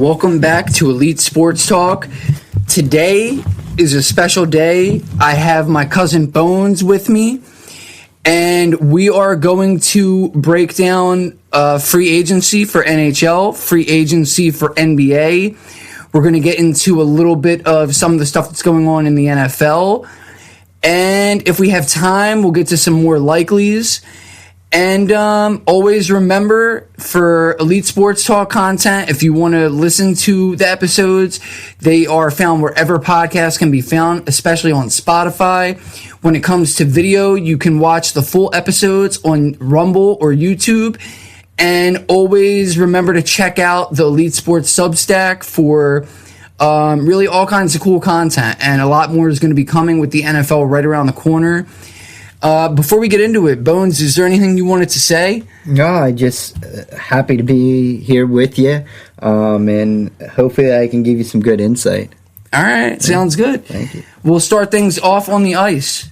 Welcome back to Elite Sports Talk. Today is a special day. I have my cousin Bones with me, and we are going to break down free agency for NHL, free agency for NBA. We're going to get into a little bit of some of the stuff that's going on in the NFL. And if we have time, we'll get to some more likelies. And always remember, for Elite Sports Talk content, if you want to listen to the episodes, they are found wherever podcasts can be found, especially on Spotify. When it comes to video, you can watch the full episodes on Rumble or YouTube. And always remember to check out the Elite Sports Substack for really all kinds of cool content. And a lot more is going to be coming with the NFL right around the corner. Before we get into it, Bones, is there anything you wanted to say? No, I just happy to be here with you, and hopefully I can give you some good insight. All right, sounds good. Thank you. We'll start things off on the ice.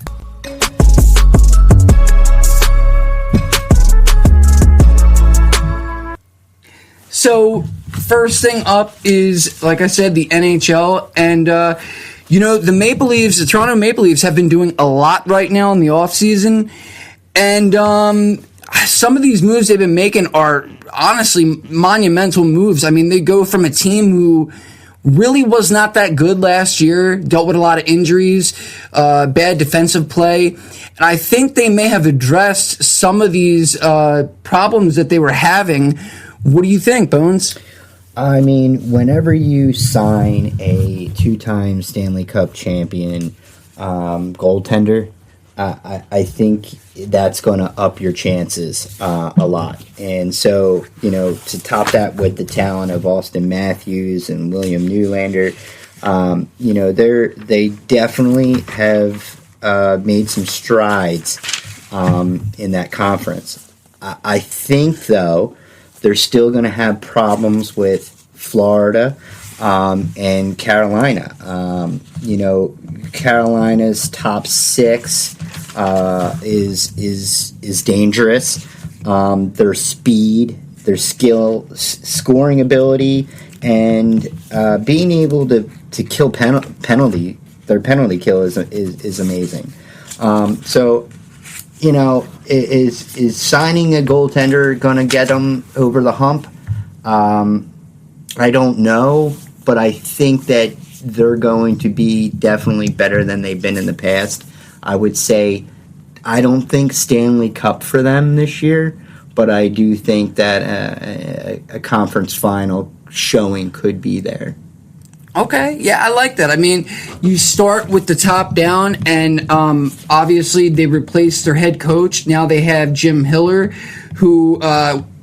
So, first thing up is, like I said, the NHL, and the Maple Leafs, the Toronto Maple Leafs have been doing a lot right now in the offseason. And some of these moves they've been making are honestly monumental moves. I mean, they go from a team who really was not that good last year, dealt with a lot of injuries, bad defensive play. And I think they may have addressed some of these problems that they were having. What do you think, Bones? I mean, whenever you sign a two-time Stanley Cup champion goaltender, I think that's going to up your chances a lot. And so, to top that with the talent of Austin Matthews and William Nylander, they definitely have made some strides in that conference. I think, though, they're still going to have problems with Florida and Carolina. Carolina's top six is dangerous. Their speed, their skill, scoring ability, and being able to kill penalty. Their penalty kill is amazing. Is signing a goaltender going to get them over the hump? I don't know, but I think that they're going to be definitely better than they've been in the past. I would say I don't think Stanley Cup for them this year, but I do think that a conference final showing could be there. Okay, yeah, I like that. I mean, you start with the top down, and obviously they replaced their head coach. Now they have Jim Hiller, who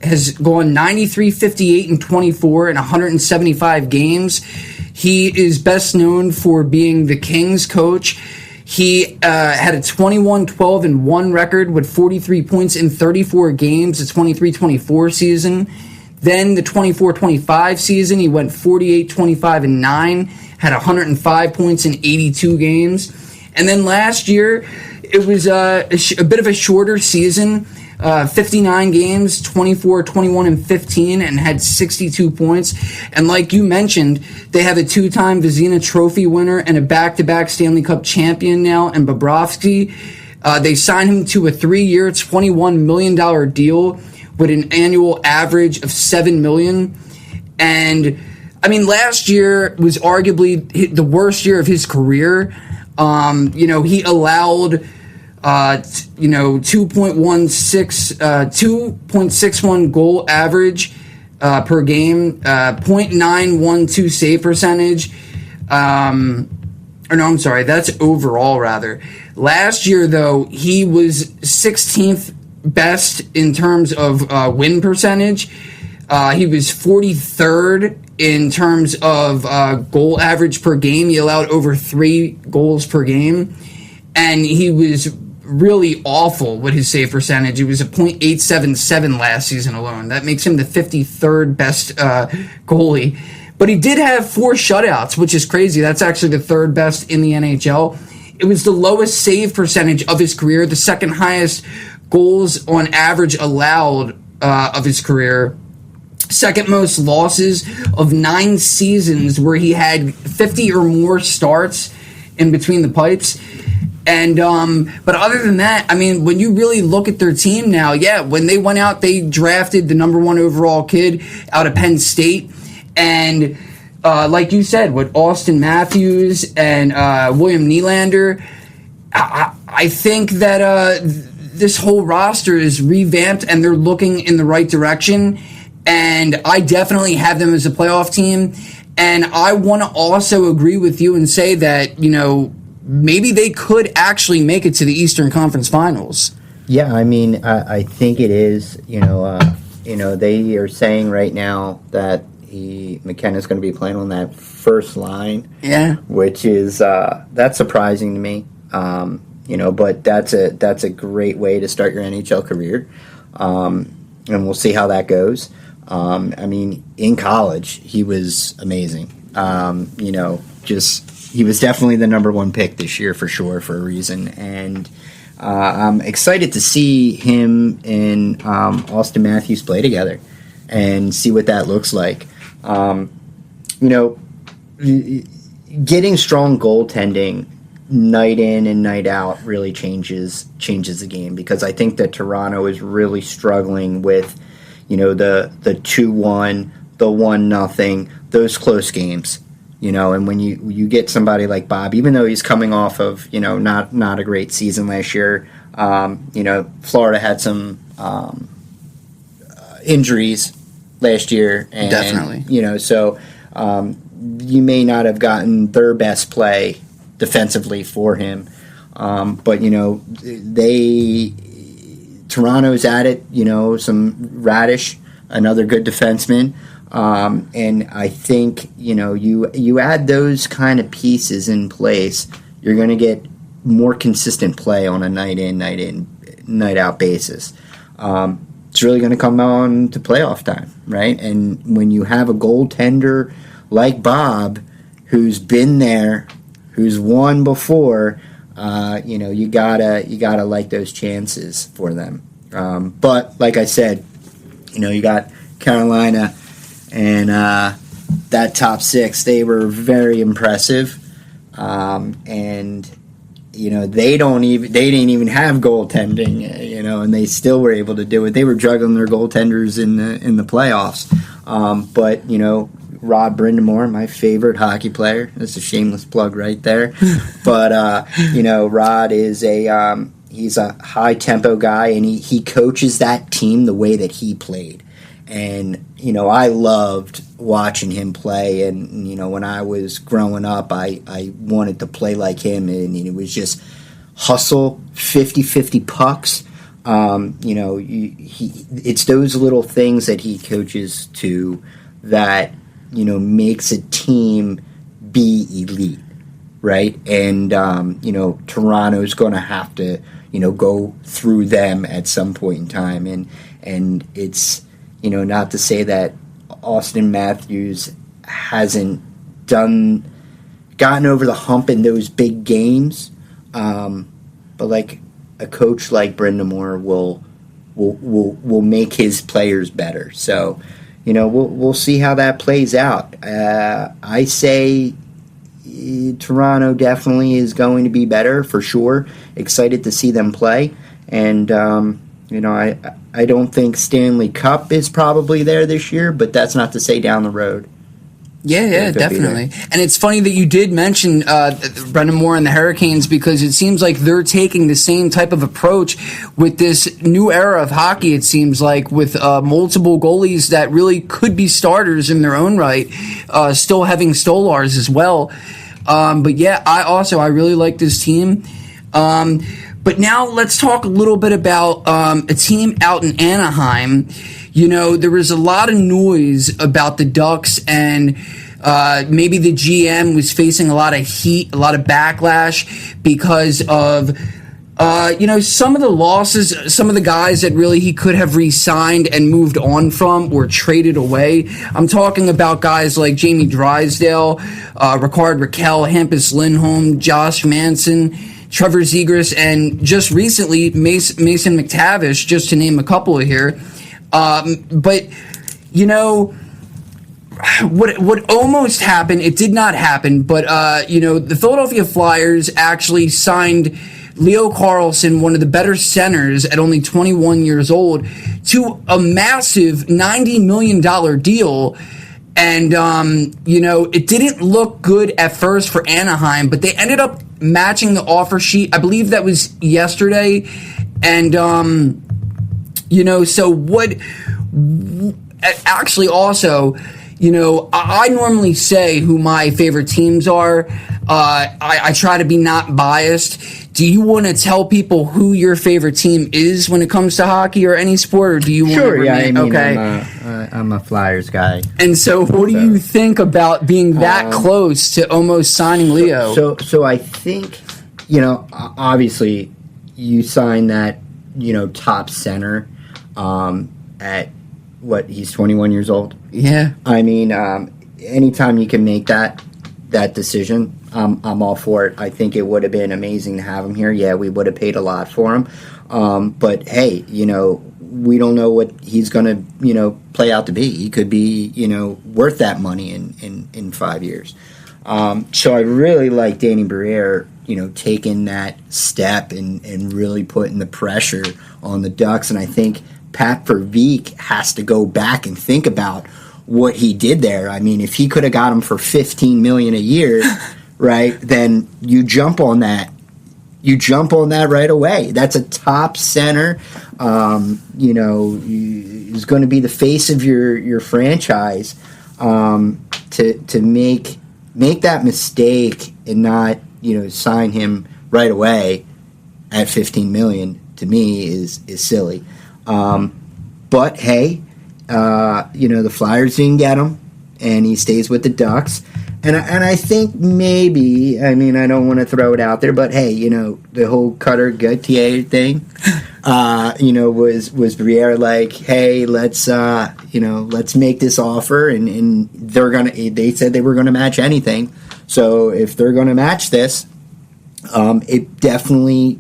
has gone 93, 58, and 24 in 175 games. He is best known for being the Kings coach. He had a 21-12-1 record with 43 points in 34 games, the 23-24 season. Then the 24-25 season, he went 48-25-9, had 105 points in 82 games. And then last year, it was a bit of a shorter season, 59 games, 24-21-15, and had 62 points. And like you mentioned, they have a two-time Vezina Trophy winner and a back-to-back Stanley Cup champion now, and Bobrovsky. They signed him to a 3-year, $21 million deal with an annual average of $7 million. And I mean, last year was arguably the worst year of his career. He allowed 2.61 goal average per game, .912 save percentage. That's overall rather. Last year, though, he was 16th best in terms of win percentage. He was 43rd in terms of goal average per game. He allowed over 3 goals per game. And he was really awful with his save percentage. It was a .877 last season alone. That makes him the 53rd best goalie. But he did have 4 shutouts, which is crazy. That's actually the 3rd best in the NHL. It was the lowest save percentage of his career, the second highest goals on average allowed of his career. second most losses of 9 seasons where he had 50 or more starts in between the pipes. And but other than that, I mean, when you really look at their team now, yeah, when they went out, they drafted the number 1 overall kid out of Penn State. And like you said, with Austin Matthews and William Nylander, I think that this whole roster is revamped and they're looking in the right direction. And I definitely have them as a playoff team. And I want to also agree with you and say that, you know, maybe they could actually make it to the Eastern Conference Finals. Yeah, I mean, I think it is. You know, they are saying right now that McKenna's going to be playing on that first line. Yeah, which is that's surprising to me. You know, but that's a great way to start your NHL career, and we'll see how that goes. I mean, in college, he was amazing. You know, he was definitely the number 1 pick this year for sure, for a reason. And I'm excited to see him and Austin Matthews play together and see what that looks like. You know, getting strong goaltending night in and night out really changes the game, because I think that Toronto is really struggling with, you know, the 2-1, the 1-0, those close games. You know, and when you get somebody like Bob, even though he's coming off of, you know, not a great season last year, you know, Florida had some injuries last year, and definitely, you know, so you may not have gotten their best play defensively for him, but you know, Toronto's at it. You know, some Radish, another good defenseman. And I think, you know, you add those kind of pieces in place, you're going to get more consistent play on a night in, night out basis. It's really going to come on to playoff time, right? And when you have a goaltender like Bob, who's been there, who's won before, you know, you gotta like those chances for them. But like I said, you know, you got Carolina. And that top 6, they were very impressive. And you know, they didn't even have goaltending. You know, and they still were able to do it. They were juggling their goaltenders in the playoffs. But you know, Rod Brind'Amour, my favorite hockey player. That's a shameless plug right there. But you know, Rod is he's a high tempo guy, and he coaches that team the way that he played. And, you know, I loved watching him play. And, you know, when I was growing up, I wanted to play like him. And it was just hustle, 50-50 pucks. You know, it's those little things that he coaches to that, you know, makes a team be elite, right? And, you know, Toronto's going to have to, you know, go through them at some point in time. And it's... You know, not to say that Austin Matthews hasn't gotten over the hump in those big games, but like a coach like Brind'Amour will make his players better. So, you know, we'll see how that plays out. I say Toronto definitely is going to be better for sure. Excited to see them play, and you know, I don't think Stanley Cup is probably there this year, but that's not to say down the road. Yeah, definitely. And it's funny that you did mention Brind'Amour and the Hurricanes, because it seems like they're taking the same type of approach with this new era of hockey, it seems like, with multiple goalies that really could be starters in their own right, still having Stolars as well. But yeah, I really like this team. But now let's talk a little bit about a team out in Anaheim. You know, there was a lot of noise about the Ducks, and maybe the GM was facing a lot of heat, a lot of backlash because of, you know, some of the losses, some of the guys that really he could have re-signed and moved on from or traded away. I'm talking about guys like Jamie Drysdale, Ricard Raquel, Hampus Lindholm, Josh Manson, Trevor Zegras, and just recently Mason McTavish, just to name a couple of here. But you know, what almost happened, it did not happen, but, you know, the Philadelphia Flyers actually signed Leo Carlsson, one of the better centers at only 21 years old, to a massive $90 million deal. And, you know, it didn't look good at first for Anaheim, but they ended up matching the offer sheet. I believe that was yesterday. And, you know, so what actually also, you know, I normally say who my favorite teams are. I try to be not biased. Do you want to tell people who your favorite team is when it comes to hockey or any sport, or do you want to remain? I mean, okay. I'm a Flyers guy. And so, what do you think about being that close to almost signing Leo? So I think, you know, obviously, you sign that, you know, top center at what, he's 21 years old. Yeah. I mean, anytime you can make that decision, I'm all for it. I think it would have been amazing to have him here. Yeah, we would have paid a lot for him. But hey, you know, we don't know what he's going to, you know, play out to be. He could be, you know, worth that money in 5 years. So I really like Danny Briere, you know, taking that step and really putting the pressure on the Ducks. And I think Pat Verbeek has to go back and think about what he did there. I mean, if he could have got him for $15 million a year, right, then you jump on that. You jump on that right away. That's a top center. You know, he's going to be the face of your franchise. To make that mistake and not, you know, sign him right away at $15 million, to me is silly. But hey, you know, the Flyers didn't get him, and he stays with the Ducks. And I think maybe, I mean, I don't want to throw it out there, but hey, you know, the whole Cutter Gauthier thing, you know, was Briere like, hey, let's make this offer, and they said they were gonna match anything. So if they're gonna match this, it definitely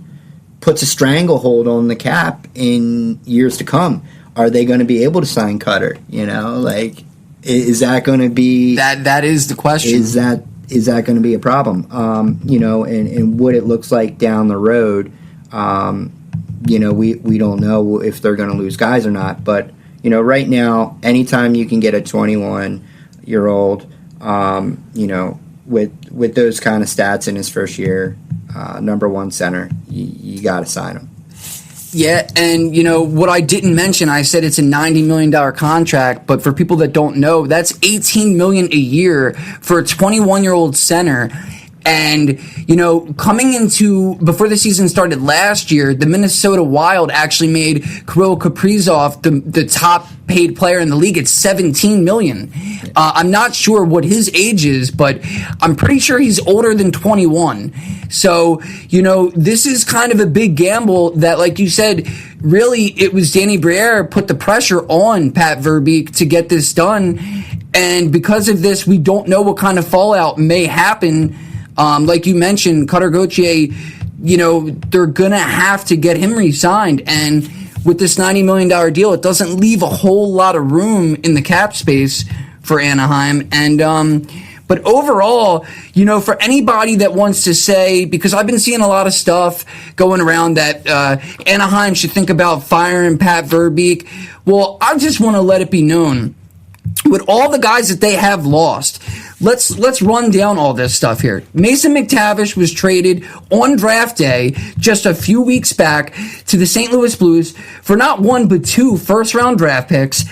puts a stranglehold on the cap in years to come. Are they going to be able to sign Cutter? You know, like, is that going to be that is the question? Is that going to be a problem? You know, and what it looks like down the road. You know, we don't know if they're going to lose guys or not. But you know, right now, anytime you can get a 21-year-old, you know, with those kind of stats in his first year, number one center, you got to sign him. Yeah, and you know what I didn't mention, I said it's a $90 million contract, but for people that don't know, that's $18 million a year for a 21-year-old center. And, you know, coming into, before the season started last year, the Minnesota Wild actually made Kirill Kaprizov the top paid player in the league at $17 million. I'm not sure what his age is, but I'm pretty sure he's older than 21. So, you know, this is kind of a big gamble that, like you said, really it was Danny Briere put the pressure on Pat Verbeek to get this done. And because of this, we don't know what kind of fallout may happen. Like you mentioned, Cutter Gauthier, you know, they're going to have to get him re-signed. And with this $90 million deal, it doesn't leave a whole lot of room in the cap space for Anaheim. And but overall, you know, for anybody that wants to say, because I've been seeing a lot of stuff going around that Anaheim should think about firing Pat Verbeek. Well, I just want to let it be known, with all the guys that they have lost, let's run down all this stuff here. Mason McTavish was traded on draft day just a few weeks back to the St. Louis Blues for not one but two first-round draft picks.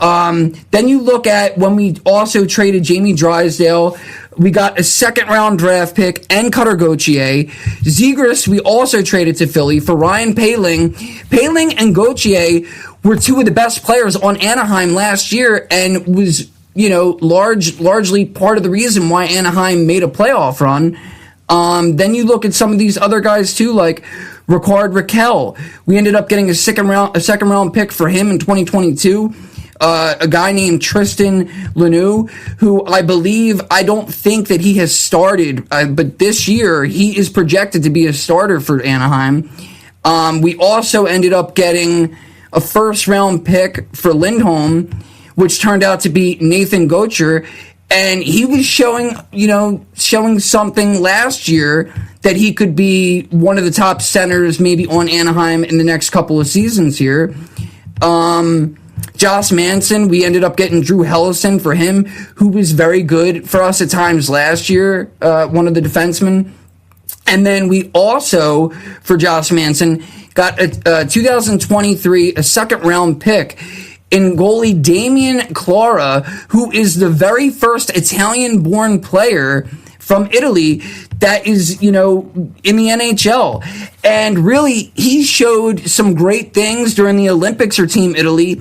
Then you look at when we also traded Jamie Drysdale, we got a second-round draft pick and Cutter Gauthier. Zegras, we also traded to Philly for Ryan Poehling. Poehling and Gauthier were two of the best players on Anaheim last year and was, you know, largely part of the reason why Anaheim made a playoff run. Then you look at some of these other guys too, like Ricard Raquel. We ended up getting a second round pick for him in 2022. A guy named Tristan Lanoux, who I don't think that he has started, but this year he is projected to be a starter for Anaheim. We also ended up getting a first-round pick for Lindholm. which turned out to be Nathan Gaucher. And he was showing something last year that he could be one of the top centers maybe on Anaheim in the next couple of seasons here. Josh Manson, we ended up getting Drew Hellison for him, who was very good for us at times last year, one of the defensemen. And then we also, for Josh Manson, got a 2023, a second-round pick in goalie Damian Clara, who is the very first Italian-born player from Italy that is, in the NHL. And really, he showed some great things during the Olympics for Team Italy.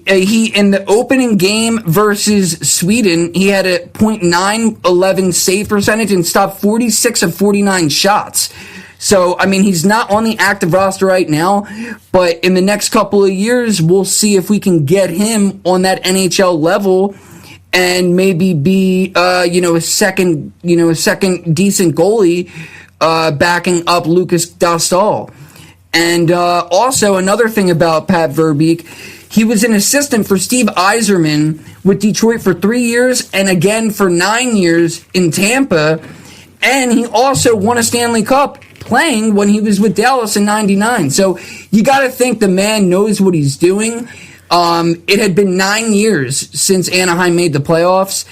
He in the opening game versus Sweden, he had a .911 save percentage and stopped 46 of 49 shots. So, he's not on the active roster right now, but in the next couple of years, we'll see if we can get him on that NHL level and maybe be, a second decent goalie, backing up Lucas Dostal. And also another thing about Pat Verbeek, he was an assistant for Steve Yzerman with Detroit for 3 years and again for 9 years in Tampa. And he also won a Stanley Cup playing when he was with Dallas in '99. So you got to think the man knows what he's doing. It had been 9 years since Anaheim made the playoffs.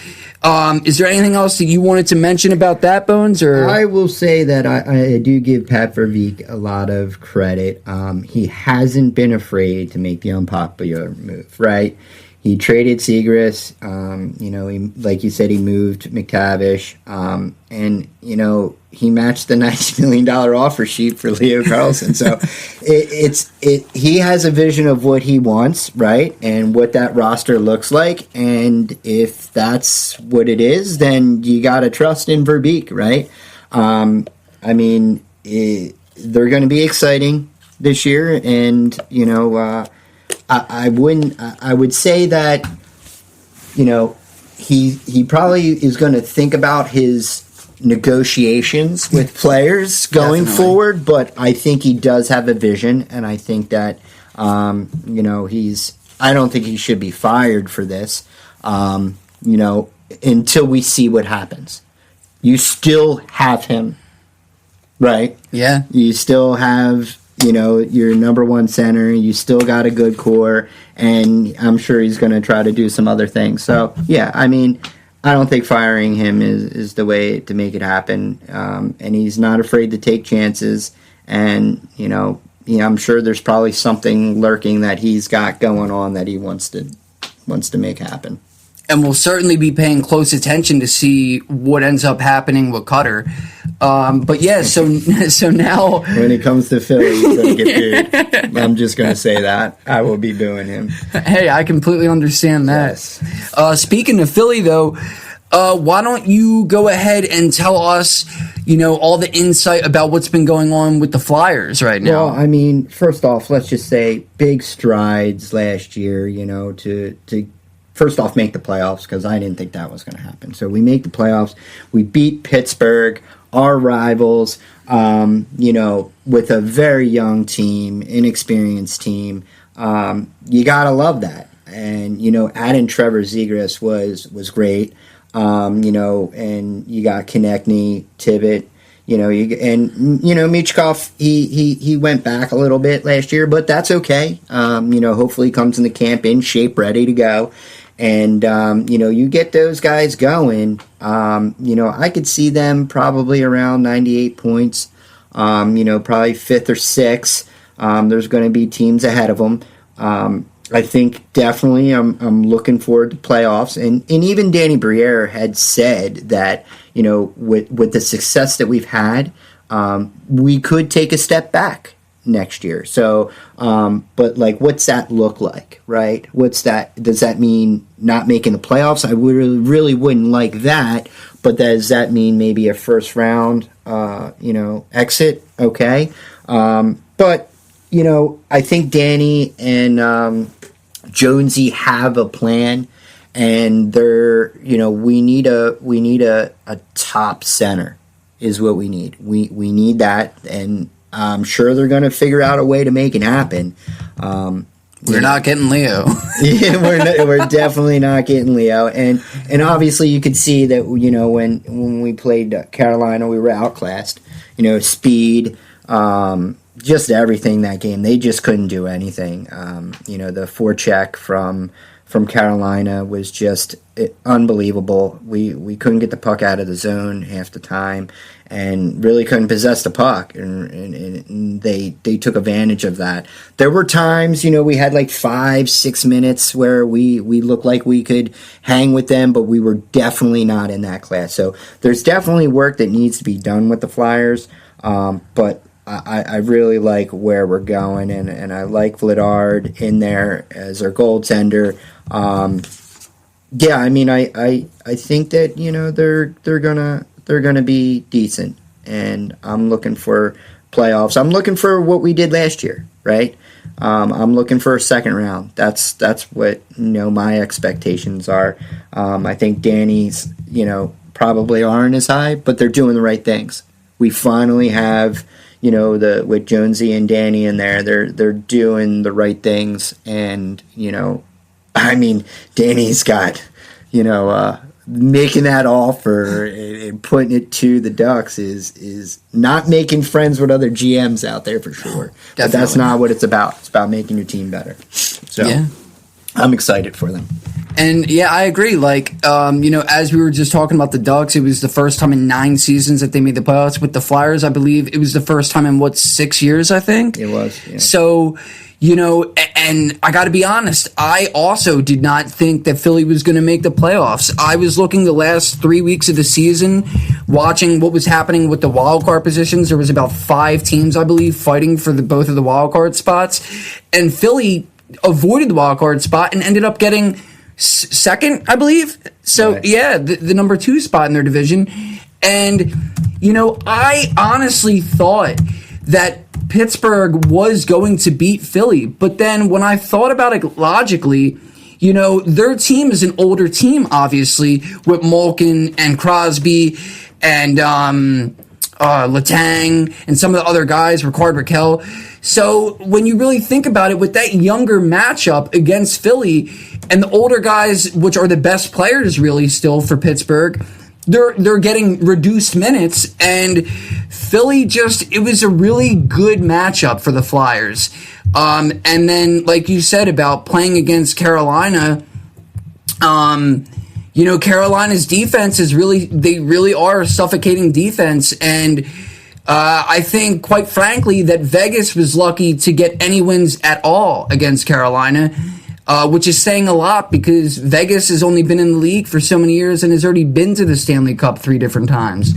Is there anything else that you wanted to mention about that, Bones? Or I will say that I do give Pat Verbeek a lot of credit. He hasn't been afraid to make the unpopular move, right? He traded Seagrass. Like you said, he moved McTavish. And he matched the $90 million offer sheet for Leo Carlsson. So he has a vision of what he wants, right? And what that roster looks like. And if that's what it is, then you got to trust in Verbeek, right? They're going to be exciting this year. And, I would say that, he probably is going to think about his negotiations with players going forward, but I think he does have a vision, and I think that, I don't think he should be fired for this, until we see what happens. You still have him, right? Yeah. You still have, your number one center. You still got a good core, and I'm sure he's going to try to do some other things. So, yeah, I don't think firing him is the way to make it happen. And he's not afraid to take chances. And, I'm sure there's probably something lurking that he's got going on that he wants to make happen. And we'll certainly be paying close attention to see what ends up happening with Cutter. But yeah, so now when it comes to Philly, he's going to get booed. I'm just going to say that. I will be booing him. Hey, I completely understand that. Yes. Speaking of Philly, though, why don't you go ahead and tell us, all the insight about what's been going on with the Flyers right now? Well, first off, let's just say big strides last year, to first off make the playoffs, because I didn't think that was going to happen. So we make the playoffs. We beat Pittsburgh, our rivals, with a very young team, inexperienced team. You got to love that. And, adding Trevor Zegras was great. And you got Konechny, Tibbet, Michkov, he went back a little bit last year, but that's okay. Hopefully he comes in the camp in shape, ready to go. And, you get those guys going, I could see them probably around 98 points, probably fifth or sixth. There's going to be teams ahead of them. I think definitely I'm looking forward to playoffs. And even Danny Briere had said that, with the success that we've had, we could take a step back next year. So, but what's that look like, right? Does that mean not making the playoffs? I really wouldn't like that, but does that mean maybe a first round, exit? Okay. But, I think Danny and, Jonesy have a plan, and they're, we need a top center is what we need. We need that, and I'm sure they're going to figure out a way to make it happen. We're not getting Leo. Yeah, we're definitely not getting Leo, and obviously you could see that when we played Carolina, we were outclassed. Speed, just everything that game. They just couldn't do anything. The forecheck from Carolina was just unbelievable. We couldn't get the puck out of the zone half the time, and really couldn't possess the puck, and they took advantage of that. There were times, we had like 5-6 minutes where we looked like we could hang with them, but we were definitely not in that class. So there's definitely work that needs to be done with the Flyers, but I really like where we're going, and I like Vladar in there as our goaltender. I think that they're gonna be decent, and I'm looking for playoffs. I'm looking for what we did last year, right? I'm looking for a second round. That's what my expectations are. I think Danny's probably aren't as high, but they're doing the right things. We finally have with Jonesy and Danny in there, they're doing the right things, and Danny's got making that offer and putting it to the Ducks is not making friends with other GMs out there for sure. Definitely. But that's not what it's about. It's about making your team better. So yeah. I'm excited for them. And yeah, I agree. As we were just talking about the Ducks, it was the first time in 9 seasons that they made the playoffs. With the Flyers, I believe it was the first time in 6 years, I think? It was, yeah. So, and I got to be honest, I also did not think that Philly was going to make the playoffs. I was looking the last 3 weeks of the season, watching what was happening with the wild card positions. There was about 5 teams, I believe, fighting for both of the wild card spots. And Philly avoided the wild card spot and ended up getting second, I believe. So, right. Yeah, the number 2 spot in their division. And, I honestly thought that Pittsburgh was going to beat Philly. But then when I thought about it logically, their team is an older team, obviously, with Malkin and Crosby and Letang and some of the other guys, Ricard Raquel. So when you really think about it, with that younger matchup against Philly and the older guys, which are the best players really still for Pittsburgh, they're getting reduced minutes, and Philly it was a really good matchup for the Flyers. And then, like you said about playing against Carolina, Carolina's defense they really are a suffocating defense, and I think, quite frankly, that Vegas was lucky to get any wins at all against Carolina, which is saying a lot because Vegas has only been in the league for so many years and has already been to the Stanley Cup 3 different times.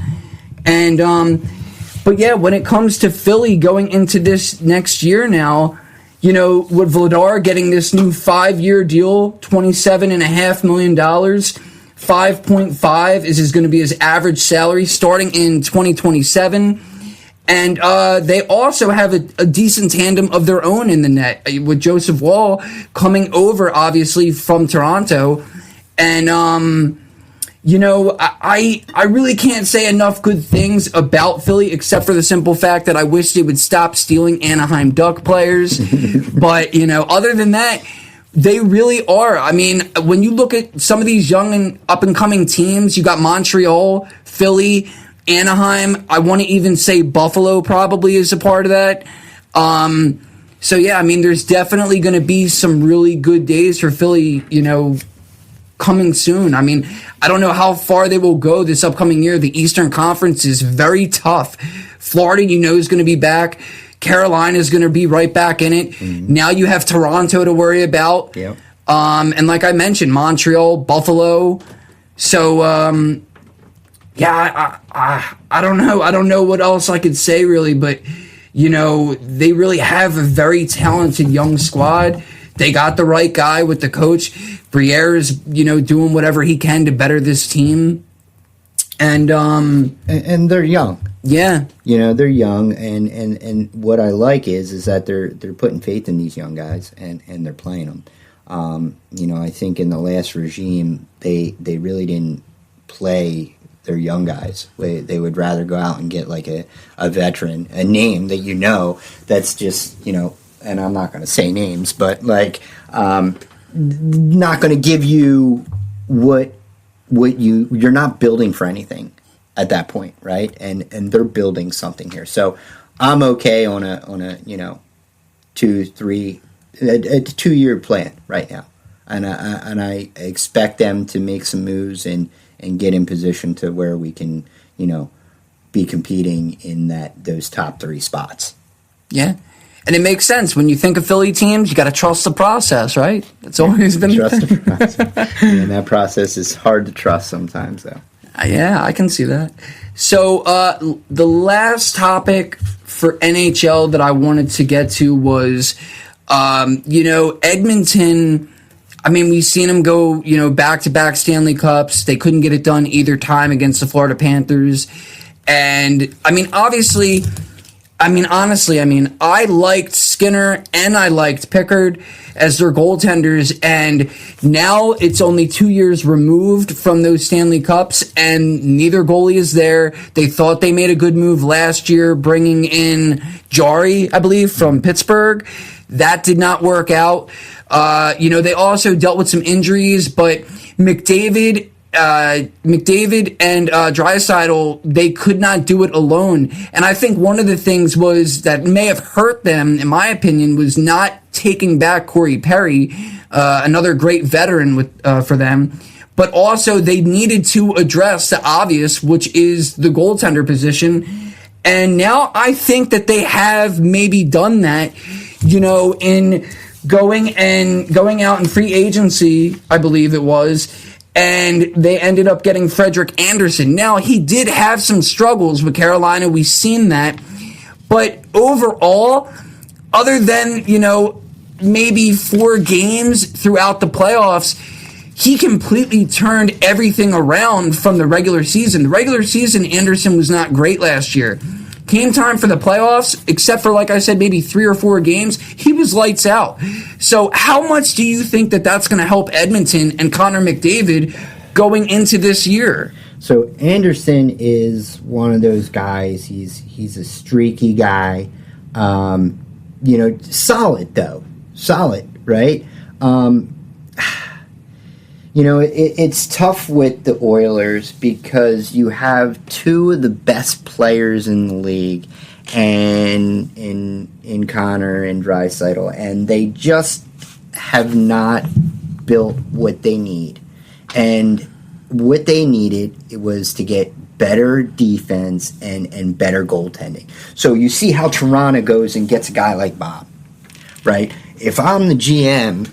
And, but yeah, when it comes to Philly going into this next year now, with Vladar getting this new 5-year deal, $27.5 million, 5.5 is going to be his average salary starting in 2027. And they also have a decent tandem of their own in the net with Joseph Wall coming over, obviously, from Toronto. And, I really can't say enough good things about Philly except for the simple fact that I wish they would stop stealing Anaheim Duck players. But, other than that, they really are. I mean, when you look at some of these young and up-and-coming teams, you got Montreal, Philly, Anaheim. I want to even say Buffalo probably is a part of that. So, yeah, I mean, there's definitely going to be some really good days for Philly, coming soon. I mean, I don't know how far they will go this upcoming year. The Eastern Conference is very tough. Florida, is going to be back. Carolina is going to be right back in it. Mm-hmm. Now you have Toronto to worry about. Yep. And like I mentioned, Montreal, Buffalo. So, yeah, I don't know. I don't know what else I could say, really. But, they really have a very talented young squad. They got the right guy with the coach. Briere is, doing whatever he can to better this team. And they're young. Yeah. They're young, and what I like is that they're putting faith in these young guys, and they're playing them. I think in the last regime, they really didn't play their young guys. They would rather go out and get like a veteran, a name that that's just, and I'm not going to say names, but like not going to give you what you're not building for anything at that point, right? And they're building something here. So I'm okay on a 2-year plan right now, and I expect them to make some moves and get in position to where we can be competing in those top 3 spots. Yeah. And it makes sense. When you think of Philly teams, you got to trust the process, right? It's always been trust the process. And that process is hard to trust sometimes, though. Yeah, I can see that. So the last topic for NHL that I wanted to get to was, Edmonton. I mean, we've seen them go, back-to-back Stanley Cups. They couldn't get it done either time against the Florida Panthers. And, honestly, I liked Skinner and I liked Pickard as their goaltenders, and now it's only 2 years removed from those Stanley Cups, and neither goalie is there. They thought they made a good move last year, bringing in Jari, I believe, from Pittsburgh. That did not work out. They also dealt with some injuries, but McDavid and Draisaitl, they could not do it alone. And I think one of the things was that may have hurt them, in my opinion, was not taking back Corey Perry, another great veteran for them. But also they needed to address the obvious, which is the goaltender position. And now I think that they have maybe done that, in going out in free agency, I believe it was. And they ended up getting Frederik Andersen. Now, he did have some struggles with Carolina. We've seen that. But overall, other than, maybe 4 games throughout the playoffs, he completely turned everything around from the regular season. The regular season, Andersen was not great last year. Came time for the playoffs, except for, like I said, maybe 3 or 4 games, he was lights out. So how much do you think that that's going to help Edmonton and Connor McDavid going into this year? So Andersen is one of those guys. He's a streaky guy. Solid, though. Solid, right? It's tough with the Oilers because you have 2 of the best players in the league, and in Connor and Draisaitl, and they just have not built what they need. And what they needed was to get better defense and better goaltending. So you see how Toronto goes and gets a guy like Bob, right? If I'm the GM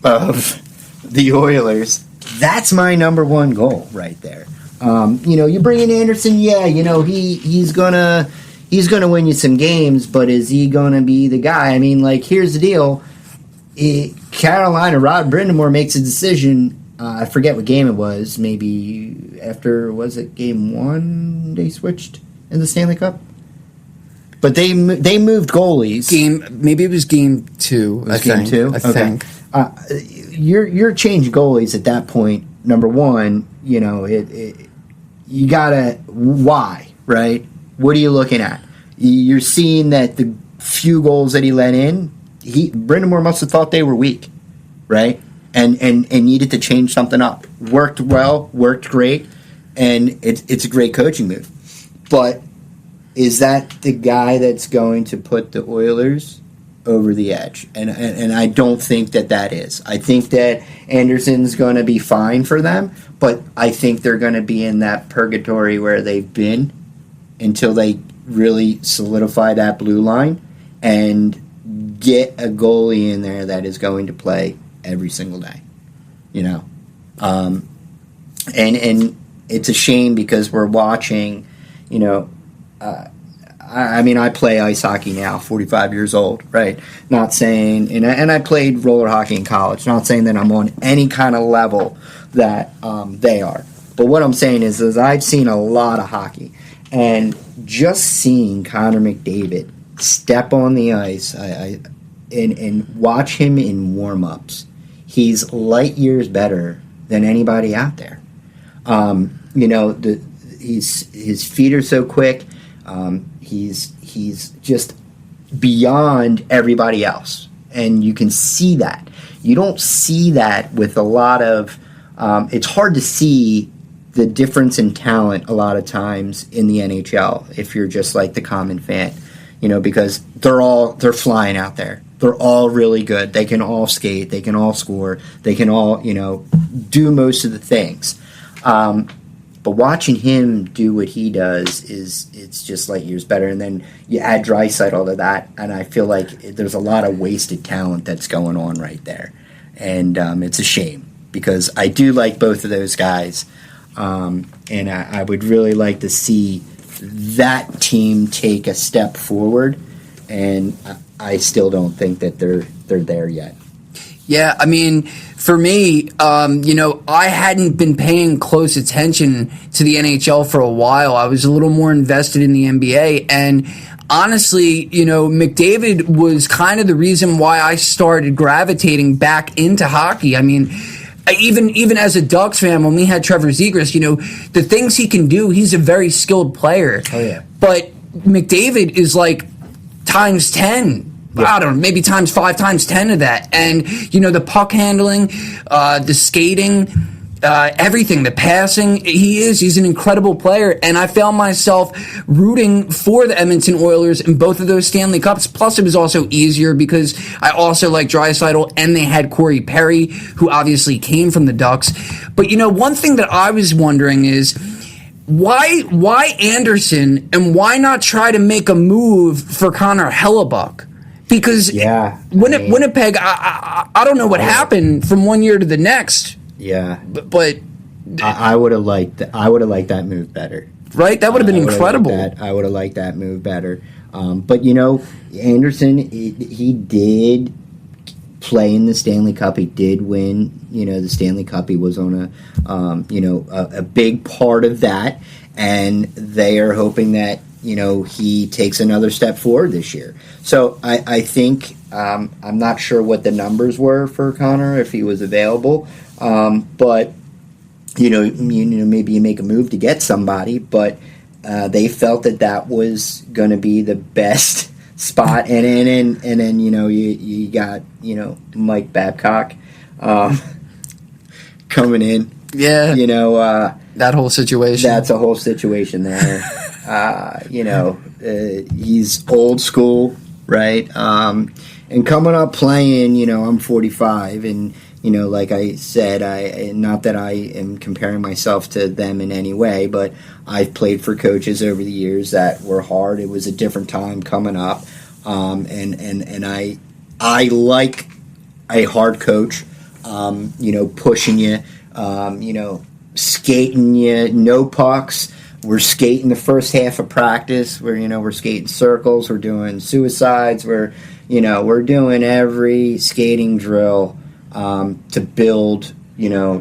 of the Oilers, that's my number 1 goal right there. You bring in Andersen, he's gonna win you some games, but is he gonna be the guy? Here's the deal. Carolina, Rod Brindamore makes a decision. I forget what game it was. Maybe after, was it game 1 they switched in the Stanley Cup? But they moved goalies. Maybe it was game 2. I think. Game 2? I think. You're changing goalies at that point. Number 1, you gotta, why, right? What are you looking at? You're seeing that the few goals that he let in, Brindamore must have thought they were weak, right? And needed to change something up. Worked well, worked great, and it's a great coaching move. But is that the guy that's going to put the Oilers over the edge? And I don't think that is. I think that Andersen's going to be fine for them, but I think they're going to be in that purgatory where they've been until they really solidify that blue line and get a goalie in there that is going to play every single day. And it's a shame because we're watching, I play ice hockey now, 45 years old, right? Not saying, and I played roller hockey in college, not saying that I'm on any kind of level that they are. But what I'm saying is I've seen a lot of hockey, and just seeing Connor McDavid step on the ice and watch him in warm-ups, he's light years better than anybody out there. His feet are so quick. He's just beyond everybody else. And you can see that. You don't see that with a lot of it's hard to see the difference in talent a lot of times in the NHL if you're just like the common fan, because they're flying out there. They're all really good. They can all skate. They can all score. They can all, do most of the things. But watching him do what he does it's just like years better. And then you add Draisaitl to that, and I feel like there's a lot of wasted talent that's going on right there. And it's a shame because I do like both of those guys. And I would really like to see that team take a step forward. And I still don't think that they're there yet. Yeah, I mean, for me, I hadn't been paying close attention to the NHL for a while. I was a little more invested in the NBA, and honestly, McDavid was kind of the reason why I started gravitating back into hockey. I mean, even as a Ducks fan, when we had Trevor Zegras, the things he can do, he's a very skilled player. Oh, yeah. But McDavid is like times 10. I don't know, maybe times 5, times 10 of that. And, the puck handling, the skating, everything, the passing, he's an incredible player. And I found myself rooting for the Edmonton Oilers in both of those Stanley Cups. Plus, it was also easier because I also like Draisaitl, and they had Corey Perry, who obviously came from the Ducks. But, one thing that I was wondering is, why Anderson, and why not try to make a move for Connor Hellebuck? Because Winnipeg, I don't know what happened from one year to the next. Yeah, but I would have liked that move better. Right, that would have been incredible. I would have liked that move better. But Anderson, he did play in the Stanley Cup. He did win. The Stanley Cup. He was on a big part of that, and they are hoping that he takes another step forward this year. So I think I'm not sure what the numbers were for Connor if he was available, but maybe you make a move to get somebody, but they felt that was going to be the best spot, and then you got Mike Babcock coming in. Yeah, that whole situation. That's a whole situation there. He's old school, right? And coming up playing, I'm 45, and like I said, not that I am comparing myself to them in any way, but I've played for coaches over the years that were hard. It was a different time coming up, and I like a hard coach, pushing you, skating you, no pucks. We're skating the first half of practice. We're skating circles. We're doing suicides. We're doing every skating drill to build,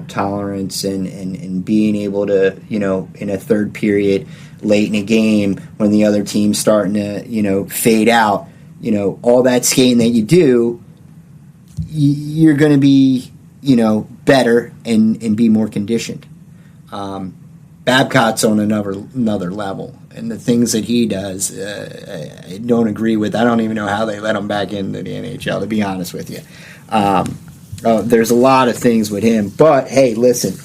tolerance and being able to, in a third period late in a game when the other team's starting to, fade out, all that skating that you do, you're going to be, better and be more conditioned. Babcock's on another level, and the things that he does, I don't agree with. I don't even know how they let him back into the NHL, to be honest with you. There's a lot of things with him, but hey, listen,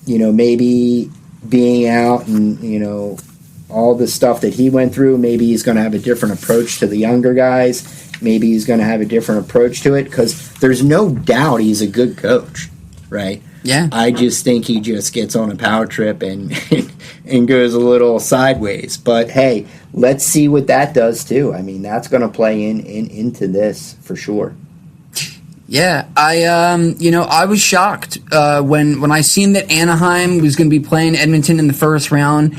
maybe being out and all the stuff that he went through, maybe he's going to have a different approach to the younger guys. Maybe he's going to have a different approach to it, because there's no doubt he's a good coach, right? Yeah. I just think he just gets on a power trip and and goes a little sideways. But hey, let's see what that does too. I mean, that's going to play into this for sure. Yeah, I was shocked when I seen that Anaheim was going to be playing Edmonton in the first round.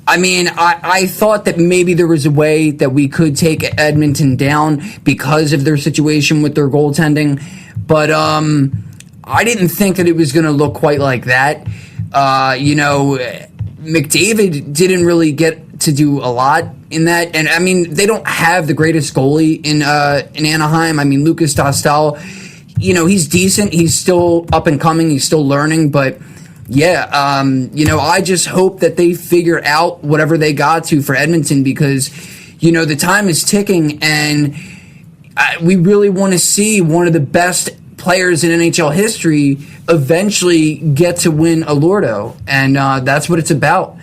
I mean, I thought that maybe there was a way that we could take Edmonton down because of their situation with their goaltending, but I didn't think that it was going to look quite like that. McDavid didn't really get to do a lot in that, and I mean, they don't have the greatest goalie in Anaheim. I mean, Lucas Dostal, he's decent. He's still up and coming. He's still learning, but yeah, I just hope that they figure out whatever they got to for Edmonton, because the time is ticking, and we really want to see one of the best players in NHL history eventually get to win a Lordo, and that's what it's about.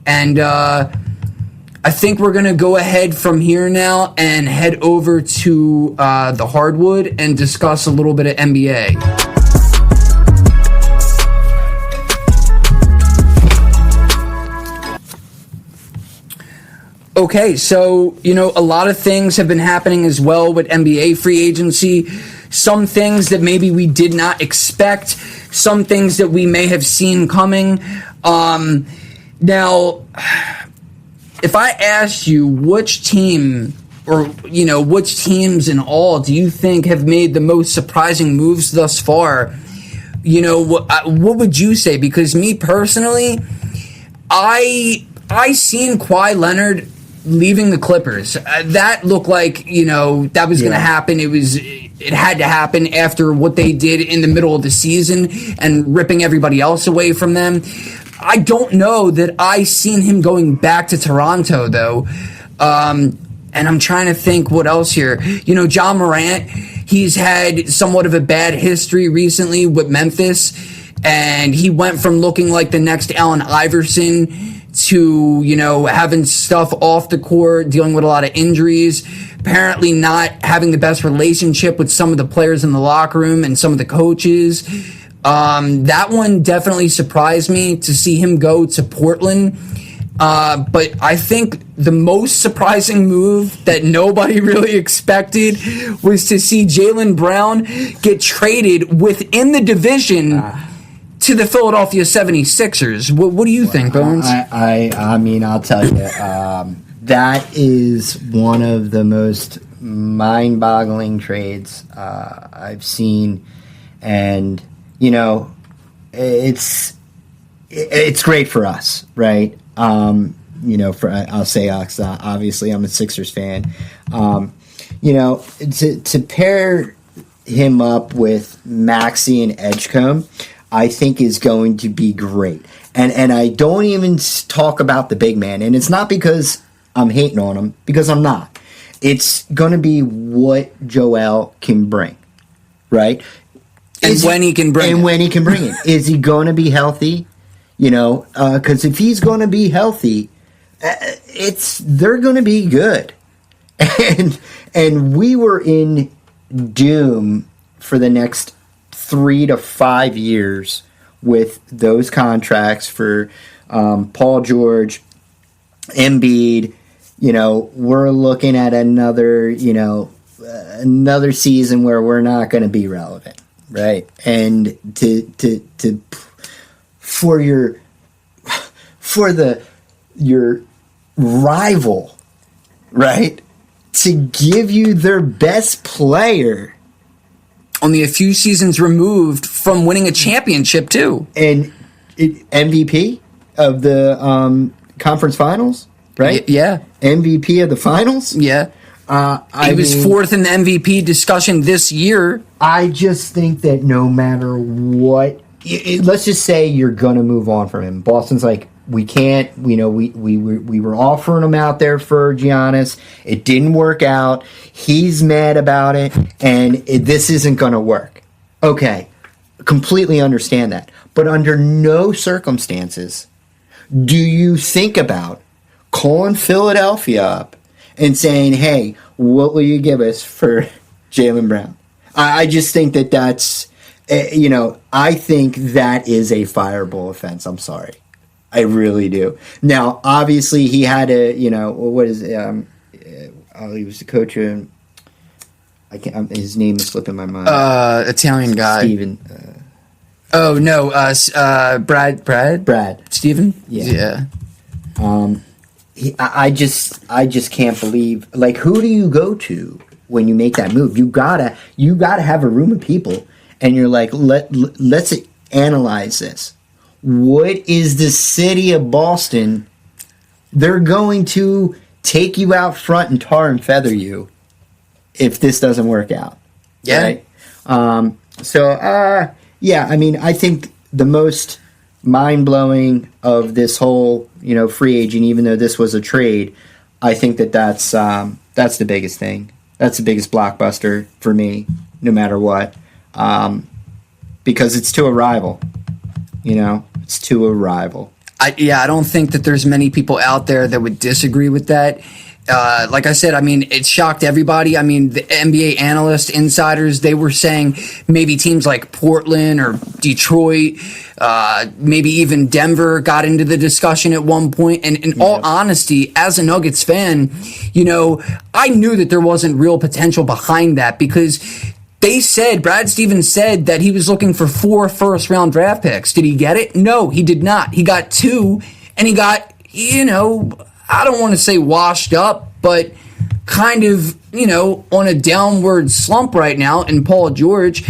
And I think we're going to go ahead from here now and head over to the hardwood and discuss a little bit of NBA. Okay, so, a lot of things have been happening as well with NBA free agency. Some things that maybe we did not expect. Some things that we may have seen coming. Now, if I asked you which team or, which teams in all do you think have made the most surprising moves thus far, what would you say? Because me personally, I seen Kawhi Leonard leaving the Clippers. That looked like, that was going to happen. It had to happen after what they did in the middle of the season and ripping everybody else away from them. I don't know that I seen him going back to Toronto, though. And I'm trying to think what else here. John Morant, he's had somewhat of a bad history recently with Memphis, and he went from looking like the next Allen Iverson to, having stuff off the court, dealing with a lot of injuries, apparently not having the best relationship with some of the players in the locker room and some of the coaches. That one definitely surprised me to see him go to Portland. But I think the most surprising move that nobody really expected was to see Jaylen Brown get traded within the division to the Philadelphia 76ers. What do you think, Bones? I mean, I'll tell you, that is one of the most mind-boggling trades I've seen, and it's great for us, right? I'll say us. Obviously, I'm a Sixers fan. To pair him up with Maxey and Edgecombe, I think is going to be great. And I don't even talk about the big man. And it's not because I'm hating on him, because I'm not. It's going to be what Joel can bring, right? When he can bring it. Is he going to be healthy? Because if he's going to be healthy, they're going to be good. And we were in doom for the next 3 to 5 years with those contracts for Paul George, Embiid. We're looking at another season where we're not going to be relevant, right? And for your rival, right, to give you their best player, only a few seasons removed from winning a championship too, and MVP of the conference finals, right? Yeah, MVP of the finals. Yeah, he was fourth in the MVP discussion this year. I just think that no matter what, let's just say you're gonna move on from him. Boston's like, we can't. We were offering him out there for Giannis. It didn't work out. He's mad about it, and this isn't going to work. Okay, completely understand that. But under no circumstances do you think about calling Philadelphia up and saying, hey, what will you give us for Jaylen Brown? I just think that's, I think that is a fireable offense. I'm sorry. I really do. Now, obviously, he had a, what is it? He was the coach of, his name is slipping my mind. Italian guy. Steven. Brad. Steven? Yeah. I just can't believe, like, who do you go to when you make that move? You gotta have a room of people, and you're like, let's analyze this. What is the city of Boston? They're going to take you out front and tar and feather you if this doesn't work out. Yeah. Right? I think the most mind-blowing of this whole, free agent, even though this was a trade, I think that's the biggest thing. That's the biggest blockbuster for me, no matter what, because it's to a rival. It's to a rival. I don't think that there's many people out there that would disagree with that. Like I said, I mean, it shocked everybody. I mean, the NBA analysts, insiders, they were saying maybe teams like Portland or Detroit, maybe even Denver got into the discussion at one point. And in all honesty, as a Nuggets fan, I knew that there wasn't real potential behind that because Brad Stevens said that he was looking for 4 first-round draft picks. Did he get it? No, he did not. He got 2, and he got, I don't want to say washed up, but kind of, on a downward slump right now in Paul George.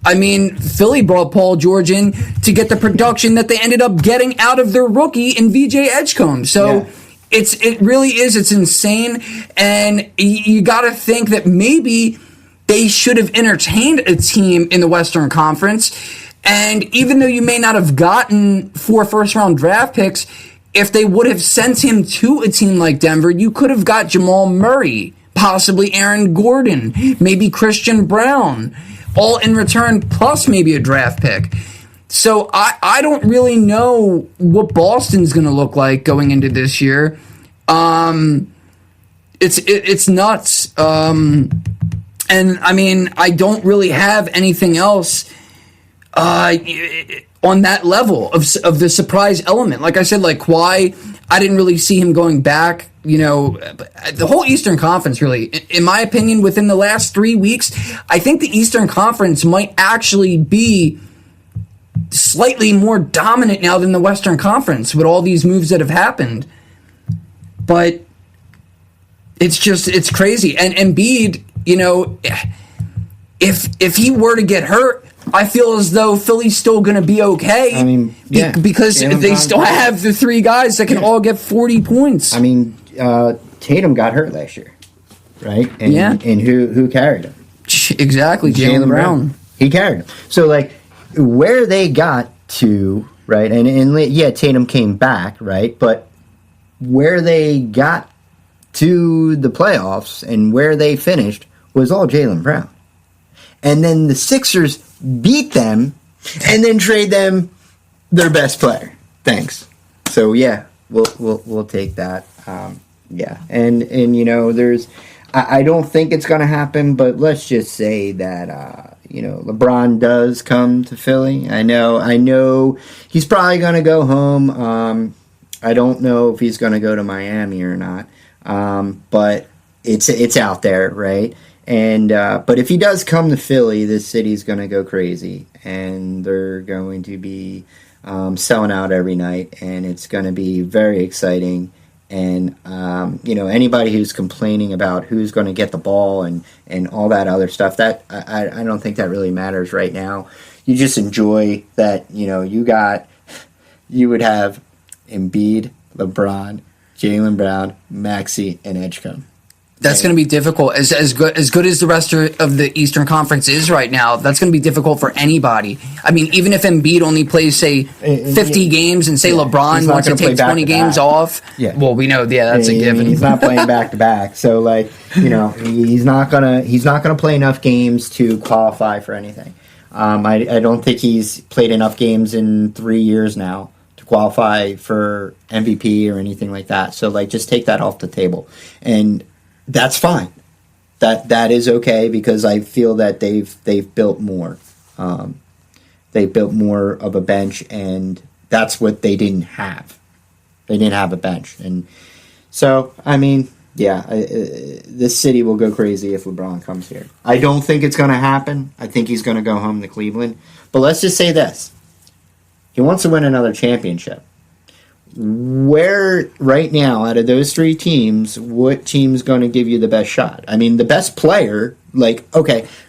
I mean, Philly brought Paul George in to get the production that they ended up getting out of their rookie in VJ Edgecombe. So it really is. It's insane. And you got to think that maybe they should have entertained a team in the Western Conference. And even though you may not have gotten 4 first-round draft picks, if they would have sent him to a team like Denver, you could have got Jamal Murray, possibly Aaron Gordon, maybe Christian Brown, all in return, plus maybe a draft pick. So I don't really know what Boston's going to look like going into this year. It's nuts. And I mean, I don't really have anything else on that level of the surprise element. Like I said, like Kawhi, I didn't really see him going back. The whole Eastern Conference, really, in my opinion, within the last 3 weeks, I think the Eastern Conference might actually be slightly more dominant now than the Western Conference with all these moves that have happened. But it's crazy. And Embiid, if he were to get hurt, I feel as though Philly's still going to be okay. I mean, because they still have the 3 guys that can all get 40 points. I mean, Tatum got hurt last year, right? And who carried him? Exactly, Jaylen Brown. He carried him. So, where they got to, right? And Tatum came back, right? But where they got to the playoffs and where they finished was all Jaylen Brown. And then the Sixers beat them and then trade them their best player. Thanks. So we'll take that. And there's I don't think it's going to happen, but let's just say that LeBron does come to Philly. I know he's probably going to go home. I don't know if he's going to go to Miami or not. But it's out there, right? And but if he does come to Philly, this city's going to go crazy, and they're going to be selling out every night, and it's going to be very exciting. And anybody who's complaining about who's going to get the ball and all that other stuff, that I don't think that really matters right now. You just enjoy that. You would have Embiid, LeBron, Jaylen Brown, Maxey, and Edgecombe. That's going to be difficult. As good as the rest of the Eastern Conference is right now, that's going to be difficult for anybody. I mean, even if Embiid only plays, say, 50 games and, say, LeBron wants to take 20 games off, well, we know, that's a given. He's not playing back-to-back. So, he's not gonna play enough games to qualify for anything. I don't think he's played enough games in 3 years now to qualify for MVP or anything like that. So, just take that off the table. And that's fine. That is okay, because I feel that they've built more. They built more of a bench, and that's what they didn't have. They didn't have a bench, and so this city will go crazy if LeBron comes here. I don't think it's going to happen. I think he's going to go home to Cleveland. But let's just say this: he wants to win another championship. Where right now, out of those 3 teams, what team's going to give you the best shot? I mean, the best player,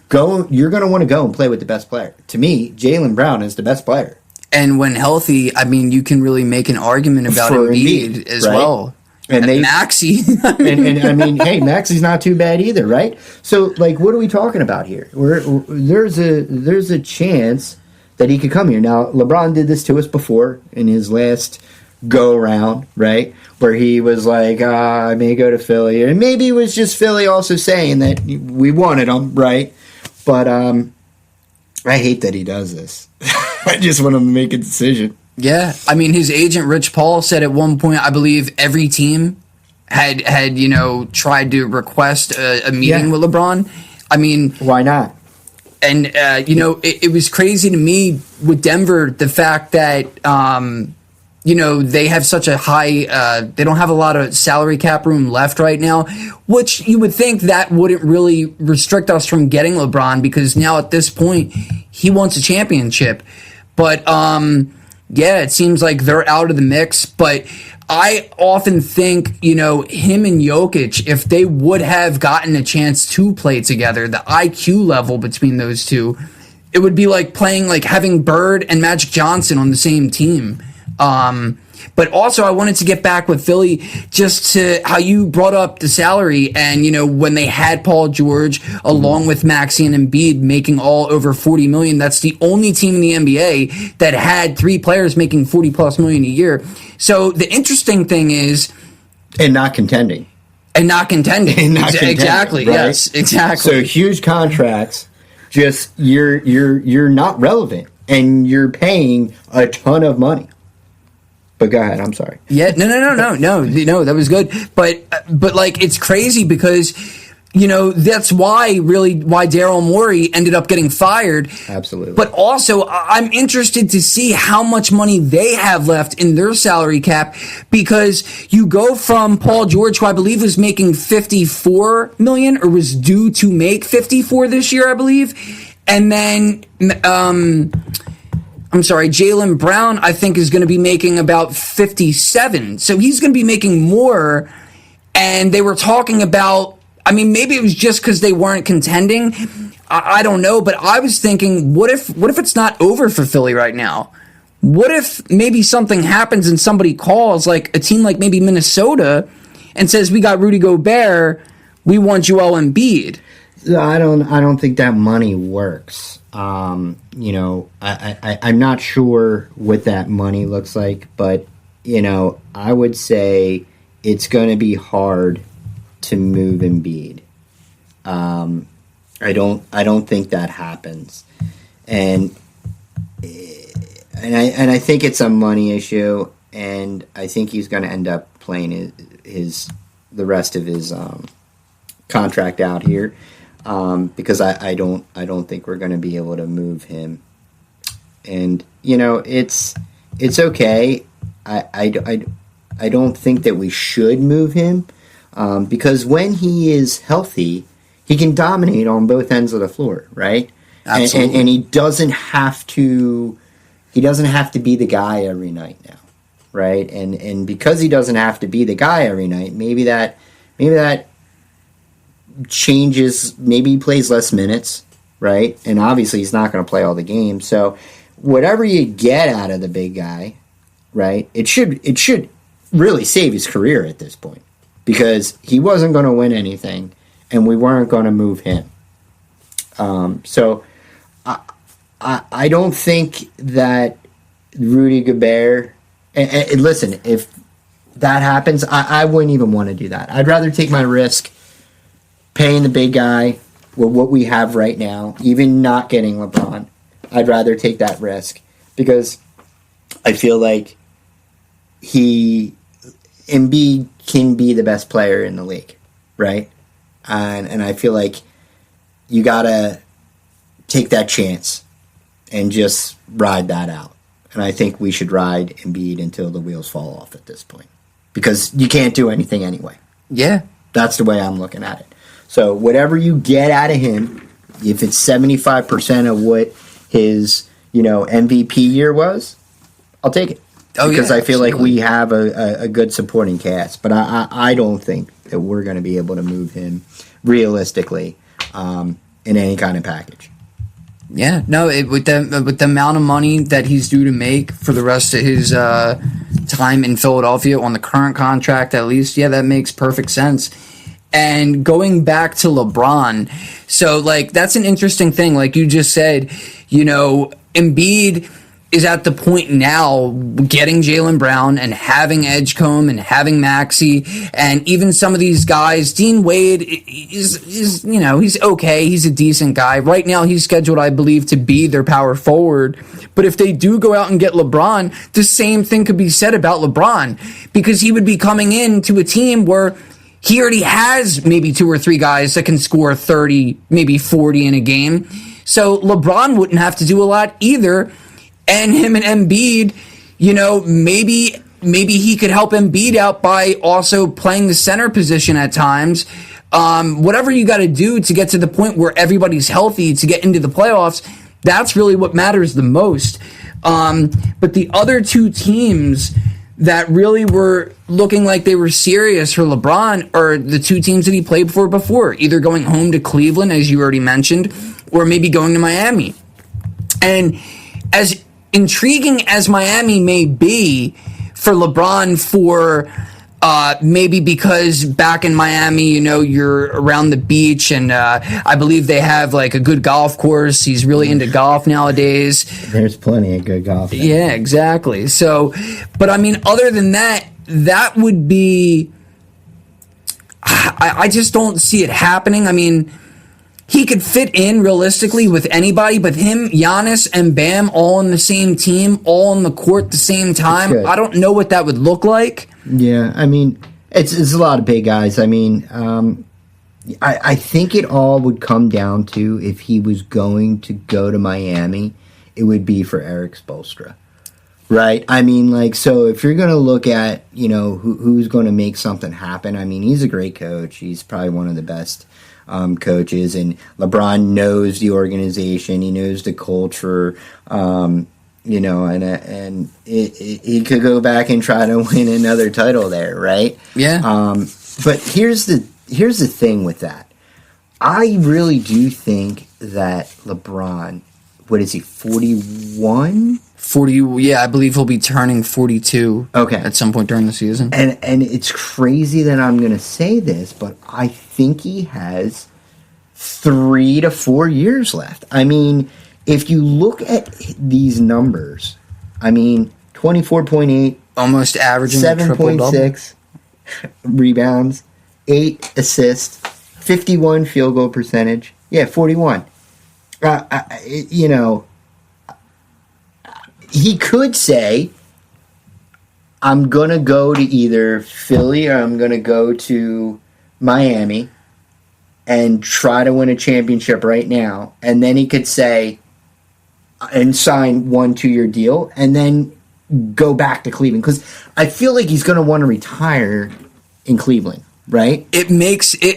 go. You're going to want to go and play with the best player. To me, Jaylen Brown is the best player. And when healthy, I mean, you can really make an argument about Embiid as well. And Maxey. Hey, Maxey's not too bad either, right? So, what are we talking about here? There's a chance that he could come here. Now, LeBron did this to us before in his last go around, right? Where he was like, I may go to Philly. And maybe it was just Philly also saying that we wanted him, right? But I hate that he does this. I just want him to make a decision. Yeah. I mean, his agent, Rich Paul, said at one point, I believe every team had tried to request a meeting with LeBron. I mean... Why not? And, it was crazy to me with Denver, the fact that... they have such a high, they don't have a lot of salary cap room left right now, which you would think that wouldn't really restrict us from getting LeBron, because now at this point, he wants a championship. But, it seems like they're out of the mix. But I often think, him and Jokic, if they would have gotten a chance to play together, the IQ level between those two, it would be like playing, like having Bird and Magic Johnson on the same team. But also I wanted to get back with Philly just to how you brought up the salary and, when they had Paul George along with Maxey and Embiid making all over $40 million, that's the only team in the NBA that had three players making $40+ million a year. So the interesting thing is... And not contending. Exactly. Right? Yes, exactly. So huge contracts, just you're not relevant and you're paying a ton of money. But go ahead. I'm sorry. Yeah. No. That was good. But like, it's crazy because, that's why Daryl Morey ended up getting fired. Absolutely. But also, I'm interested to see how much money they have left in their salary cap, because you go from Paul George, who I believe was making $54 million or was due to make $54 this year, I believe. And then, Jaylen Brown, I think, is going to be making about 57. So he's going to be making more. And they were talking about, maybe it was just because they weren't contending. I don't know. But I was thinking, what if it's not over for Philly right now? What if maybe something happens and somebody calls, like a team like maybe Minnesota, and says, we got Rudy Gobert, we want Joel Embiid? I don't think that money works. I'm not sure what that money looks like, but, I would say it's going to be hard to move Embiid. I don't think that happens. And I think it's a money issue, and I think he's going to end up playing the rest of his contract out here. Because I don't think we're going to be able to move him, and it's okay. I don't think that we should move him, because when he is healthy, he can dominate on both ends of the floor, right? Absolutely. And he doesn't have to be the guy every night now, right? And because he doesn't have to be the guy every night, maybe that changes. Maybe he plays less minutes, right? And obviously he's not going to play all the games. So whatever you get out of the big guy, right, it should really save his career at this point, because he wasn't going to win anything and we weren't going to move him. So I don't think that Rudy Gobert, and listen, if that happens, I wouldn't even want to do that. I'd rather take my risk paying the big guy with what we have right now, even not getting LeBron. I'd rather take that risk, because I feel like Embiid can be the best player in the league, right? And I feel like you gotta take that chance and just ride that out. And I think we should ride Embiid until the wheels fall off at this point, because you can't do anything anyway. Yeah. That's the way I'm looking at it. So whatever you get out of him, if it's 75% of what his, MVP year was, I'll take it. Because I feel like we have a good supporting cast. But I don't think that we're going to be able to move him realistically in any kind of package. Yeah, no, with the amount of money that he's due to make for the rest of his time in Philadelphia on the current contract, at least, yeah, that makes perfect sense. And going back to LeBron, so, like, that's an interesting thing. Like you just said, Embiid is at the point now, getting Jaylen Brown and having Edgecombe and having Maxey and even some of these guys. Dean Wade is he's okay. He's a decent guy. Right now, he's scheduled, I believe, to be their power forward. But if they do go out and get LeBron, the same thing could be said about LeBron, because he would be coming into a team where he already has maybe 2 or 3 guys that can score 30, maybe 40 in a game. So LeBron wouldn't have to do a lot either. And him and Embiid, maybe he could help Embiid out by also playing the center position at times. Whatever you got to do to get to the point where everybody's healthy to get into the playoffs, that's really what matters the most. But the other 2 teams that really were looking like they were serious for LeBron are the 2 teams that he played for before, either going home to Cleveland, as you already mentioned, or maybe going to Miami. And as intriguing as Miami may be for LeBron, for maybe because back in Miami, you're around the beach, and I believe they have like a good golf course. He's really into golf nowadays. There's plenty of good golf there. Yeah, exactly. So, but I mean, other than that, that would be, I just don't see it happening. I mean, he could fit in realistically with anybody, but him, Giannis, and Bam all on the same team, all on the court at the same time, I don't know what that would look like. Yeah, I mean, it's a lot of big guys. I mean, I think it all would come down to, if he was going to go to Miami, it would be for Eric Spoelstra, right? I mean, so if you're going to look at, who's going to make something happen, I mean, he's a great coach. He's probably one of the best coaches, and LeBron knows the organization. He knows the culture, and he could go back and try to win another title there, right? Yeah. But here's the thing with that. I really do think that LeBron, what is he, 41? 40, yeah, I believe he'll be turning 42 at some point during the season. And it's crazy that I'm going to say this, but I think he has 3 to 4 years left. I mean, if you look at these numbers, I mean, 24.8. Almost averaging 7.6 rebounds, 8 assists, 51 field goal percentage. Yeah, 41. He could say, I'm going to go to either Philly or I'm going to go to Miami and try to win a championship right now. And then he could say, and sign 1-2-year deal, and then go back to Cleveland. Because I feel like he's going to want to retire in Cleveland, right?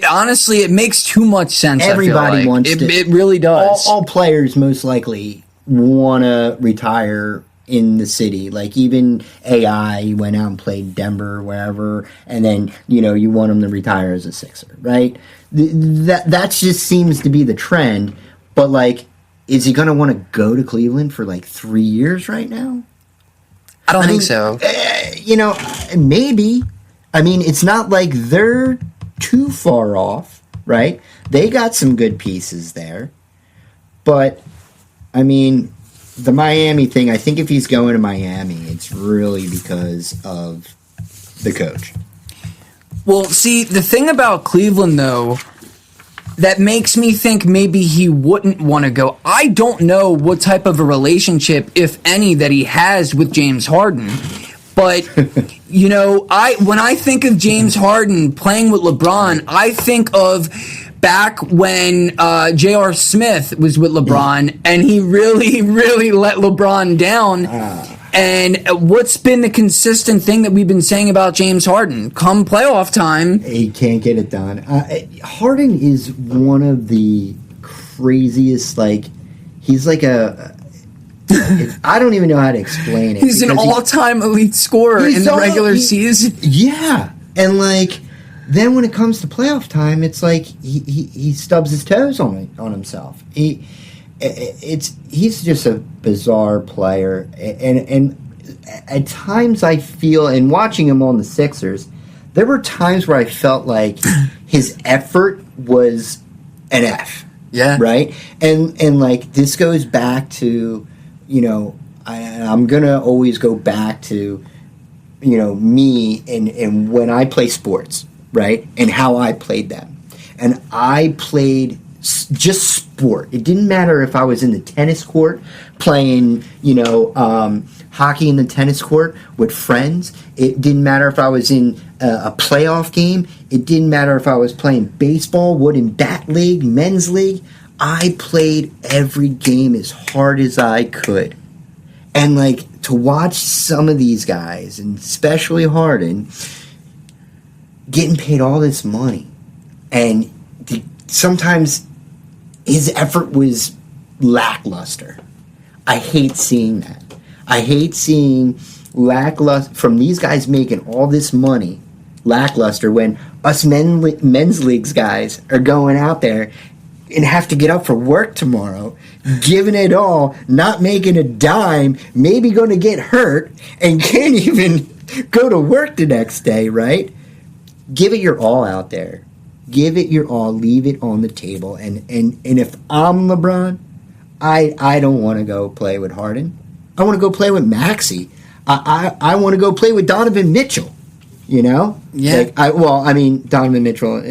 Honestly, it makes too much sense. Everybody wants to. It really does. All players most likely want to retire in the city. Like, even AI, he went out and played Denver or wherever, and then, you want him to retire as a Sixer, right? That just seems to be the trend. But, is he going to want to go to Cleveland for 3 years right now? I don't think so. Maybe. I mean, it's not like they're too far off, right? They got some good pieces there. But, I mean, the Miami thing, I think if he's going to Miami, it's really because of the coach. Well, see, the thing about Cleveland, though, that makes me think maybe he wouldn't want to go. I don't know what type of a relationship, if any, that he has with James Harden. But, when I think of James Harden playing with LeBron, I think of back when J.R. Smith was with LeBron, and he really, really let LeBron down. And what's been the consistent thing that we've been saying about James Harden? Come playoff time, he can't get it done. Harden is one of the craziest, he's like I don't even know how to explain it. He's an all-time elite scorer in the regular season. Yeah. And, then when it comes to playoff time, it's like he stubs his toes on himself. He's just a bizarre player, and at times I feel, and watching him on the Sixers, there were times where I felt like his effort was an F. Yeah. Right? And this goes back to, I'm gonna always go back to, me and when I play sports, right, and how I played them, and I played just sport. It didn't matter if I was in the tennis court playing, hockey in the tennis court with friends. It didn't matter if I was in a playoff game. It didn't matter if I was playing baseball, wooden bat league, men's league. I played every game as hard as I could. And, to watch some of these guys, and especially Harden, getting paid all this money, and sometimes his effort was lackluster. I hate seeing that. I hate seeing lackluster from these guys making all this money, lackluster, when us men's leagues guys are going out there and have to get up for work tomorrow, giving it all, not making a dime, maybe going to get hurt, and can't even go to work the next day, right? Give it your all out there. Give it your all. Leave it on the table. And if I'm LeBron, I don't want to go play with Harden. I want to go play with Maxey. I want to go play with Donovan Mitchell. Yeah. Donovan Mitchell.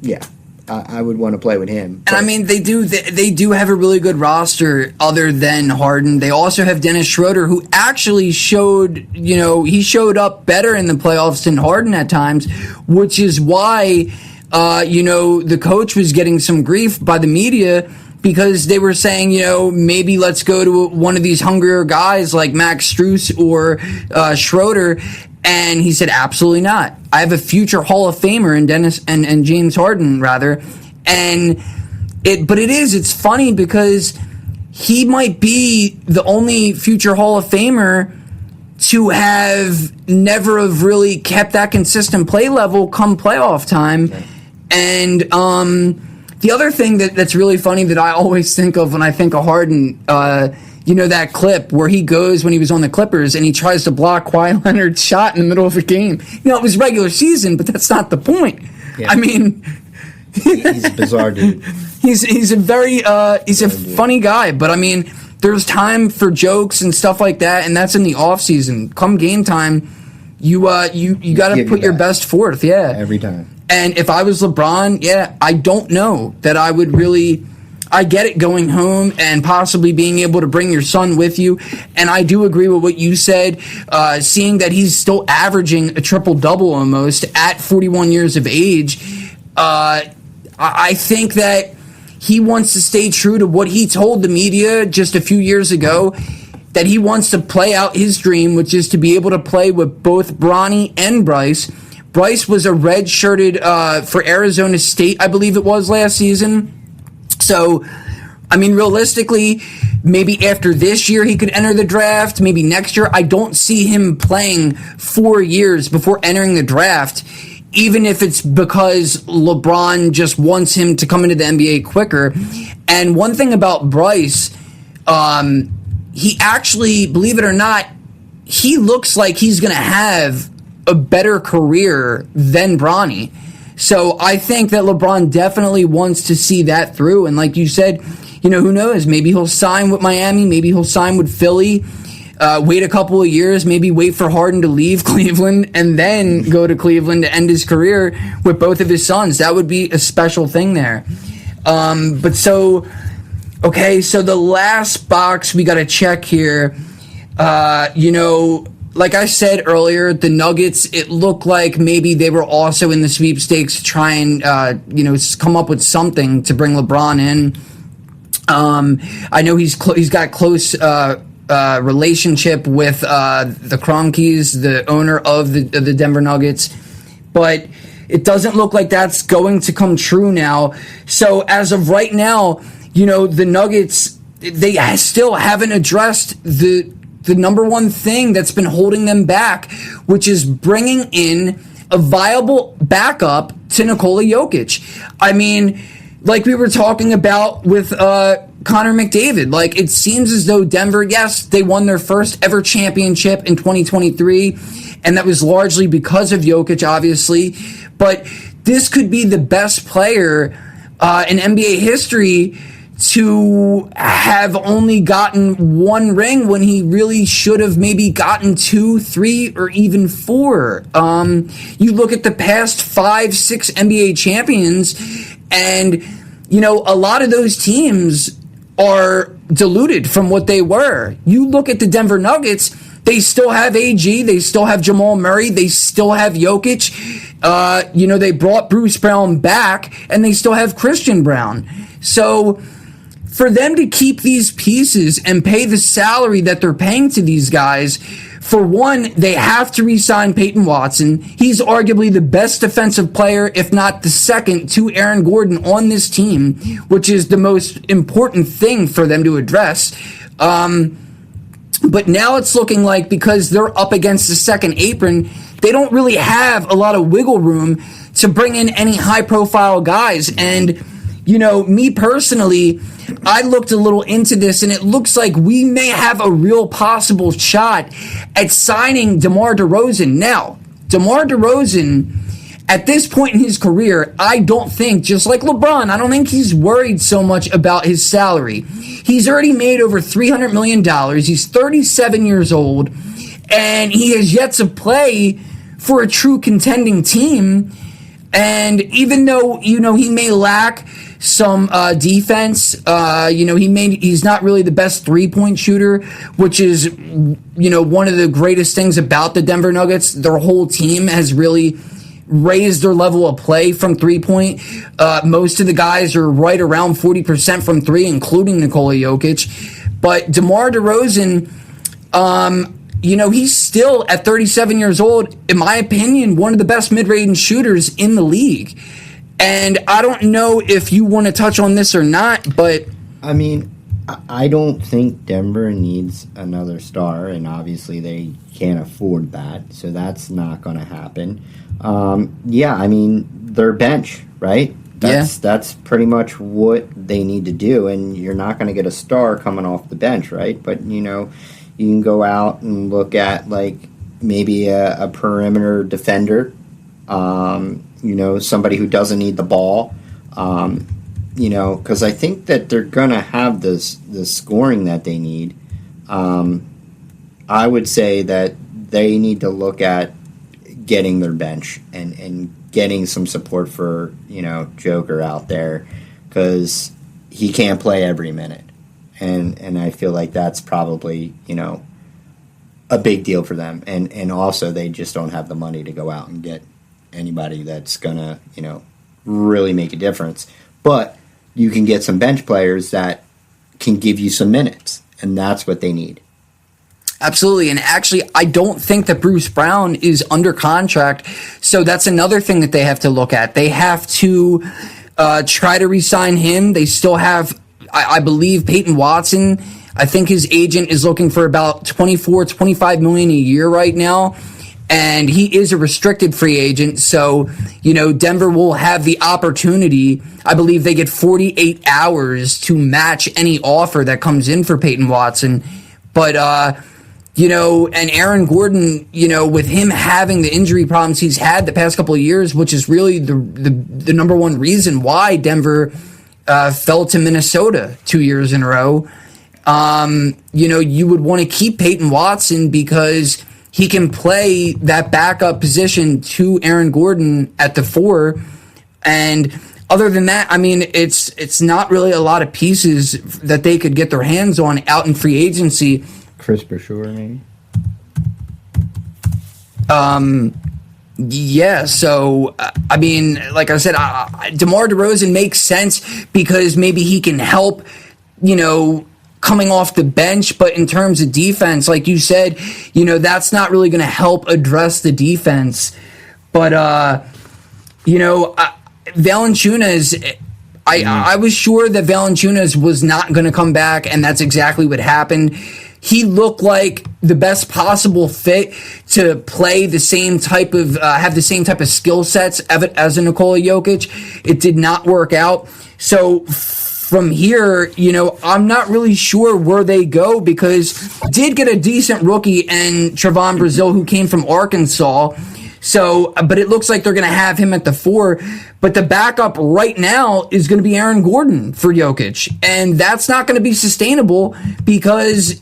Yeah. I would want to play with him. And I mean, they do have a really good roster other than Harden. They also have Dennis Schroeder, who actually showed, he showed up better in the playoffs than Harden at times, which is why, the coach was getting some grief by the media because they were saying, maybe let's go to one of these hungrier guys like Max Strus or Schroeder. And he said, absolutely not. I have a future Hall of Famer in Dennis and James Harden, rather. It's funny because he might be the only future Hall of Famer to have never have really kept that consistent play level come playoff time. Okay. And the other thing that's really funny that I always think of when I think of Harden, that clip where he goes when he was on the Clippers and he tries to block Kawhi Leonard's shot in the middle of a game. It was regular season, but that's not the point. Yeah. I mean, he's a bizarre dude. He's a very he's a funny guy, but I mean, there's time for jokes and stuff like that, and that's in the off season. Come game time, you got to put your best forth, every time. And if I was LeBron, I don't know that I would really. I get it going home and possibly being able to bring your son with you. And I do agree with what you said, seeing that he's still averaging a triple-double almost at 41 years of age. I think that he wants to stay true to what he told the media just a few years ago, that he wants to play out his dream, which is to be able to play with both Bronny and Bryce. Bryce was a red-shirted for Arizona State, I believe it was, last season. So, I mean, realistically, maybe after this year he could enter the draft. Maybe next year. I don't see him playing 4 years before entering the draft, even if it's because LeBron just wants him to come into the NBA quicker. And one thing about Bryce, he actually, believe it or not, he looks like he's going to have a better career than Bronny. So I think that LeBron definitely wants to see that through. And like you said, who knows? Maybe he'll sign with Miami. Maybe he'll sign with Philly. Wait a couple of years. Maybe wait for Harden to leave Cleveland and then go to Cleveland to end his career with both of his sons. That would be a special thing there. So the last box we got to check here, like I said earlier, the Nuggets, it looked like maybe they were also in the sweepstakes to try and, come up with something to bring LeBron in. I know he's got close relationship with the Kroenkes, the owner of the Denver Nuggets, but it doesn't look like that's going to come true now. So as of right now, the Nuggets, they still haven't addressed the number one thing that's been holding them back, which is bringing in a viable backup to Nikola Jokic. I mean, like we were talking about with Connor McDavid, like it seems as though Denver, yes, they won their first ever championship in 2023, and that was largely because of Jokic, obviously, but this could be the best player in NBA history to have only gotten 1 ring when he really should have maybe gotten 2, 3, or even 4. You look at the past 5, 6 NBA champions, and, a lot of those teams are diluted from what they were. You look at the Denver Nuggets, they still have AG, they still have Jamal Murray, they still have Jokic. They brought Bruce Brown back, and they still have Christian Brown. So for them to keep these pieces and pay the salary that they're paying to these guys, for one, they have to re-sign Peyton Watson. He's arguably the best defensive player, if not the second, to Aaron Gordon on this team, which is the most important thing for them to address. But now it's looking like, because they're up against the second apron, they don't really have a lot of wiggle room to bring in any high-profile guys. And, me personally, I looked a little into this, and it looks like we may have a real possible shot at signing DeMar DeRozan. Now, DeMar DeRozan, at this point in his career, I don't think, just like LeBron, I don't think he's worried so much about his salary. He's already made over $300 million. He's 37 years old, and he has yet to play for a true contending team. And even though, he may lack some defense, he's not really the best three-point shooter, which is, one of the greatest things about the Denver Nuggets. Their whole team has really raised their level of play from three-point. Most of the guys are right around 40% from three, including Nikola Jokic. But DeMar DeRozan, he's still, at 37 years old, in my opinion, one of the best mid-range shooters in the league. And I don't know if you want to touch on this or not, but... I don't think Denver needs another star, and obviously they can't afford that, so that's not going to happen. Their bench, right? That's pretty much what they need to do, and you're not going to get a star coming off the bench, right? But, you can go out and look at, maybe a perimeter defender, somebody who doesn't need the ball, because I think that they're going to have the scoring that they need. I would say that they need to look at getting their bench and getting some support for, Joker out there, because he can't play every minute. And I feel like that's probably, a big deal for them. And also they just don't have the money to go out and get anybody that's going to, really make a difference. But you can get some bench players that can give you some minutes, and that's what they need. Absolutely. And actually, I don't think that Bruce Brown is under contract, so that's another thing that they have to look at. They have to try to re-sign him. They still have, I believe, Peyton Watson. I think his agent is looking for about $24-25 million a year right now. And he is a restricted free agent, so, Denver will have the opportunity. I believe they get 48 hours to match any offer that comes in for Peyton Watson. But, and Aaron Gordon, with him having the injury problems he's had the past couple of years, which is really the number one reason why Denver fell to Minnesota 2 years in a row, you would want to keep Peyton Watson because he can play that backup position to Aaron Gordon at the 4. And other than that, it's not really a lot of pieces that they could get their hands on out in free agency. Chris Bashore, maybe? Yeah, so, like I said, DeMar DeRozan makes sense because maybe he can help, coming off the bench, but in terms of defense, like you said, that's not really going to help address the defense. But, Valanciunas, I was sure that Valanciunas was not going to come back, and that's exactly what happened. He looked like the best possible fit to play the same type of, have the same type of skill sets as a Nikola Jokic. It did not work out. So from here, I'm not really sure where they go because did get a decent rookie and Trevon Brazile who came from Arkansas. So, but it looks like they're going to have him at the 4. But the backup right now is going to be Aaron Gordon for Jokic. And that's not going to be sustainable because,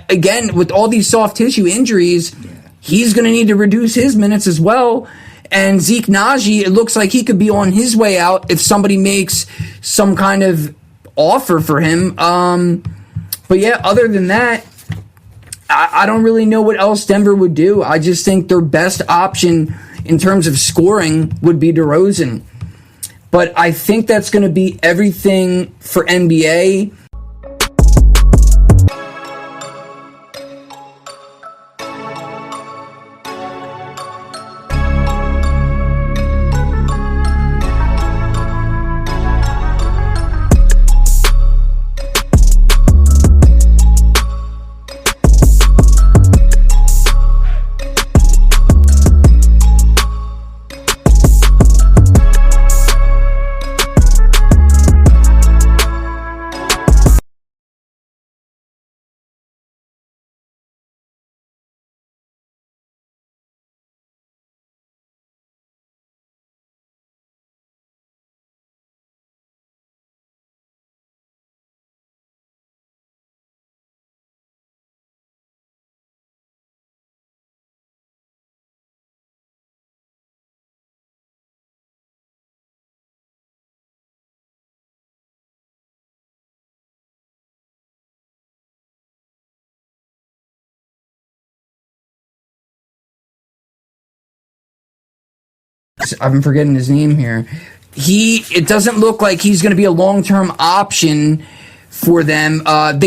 again, with all these soft tissue injuries, he's going to need to reduce his minutes as well. And Zeke Naji, it looks like he could be on his way out if somebody makes some kind of offer for him. But yeah, other than that, I don't really know what else Denver would do. I just think their best option in terms of scoring would be DeRozan. But I think that's going to be everything for NBA. I'm forgetting his name here. It doesn't look like he's going to be a long-term option for them. They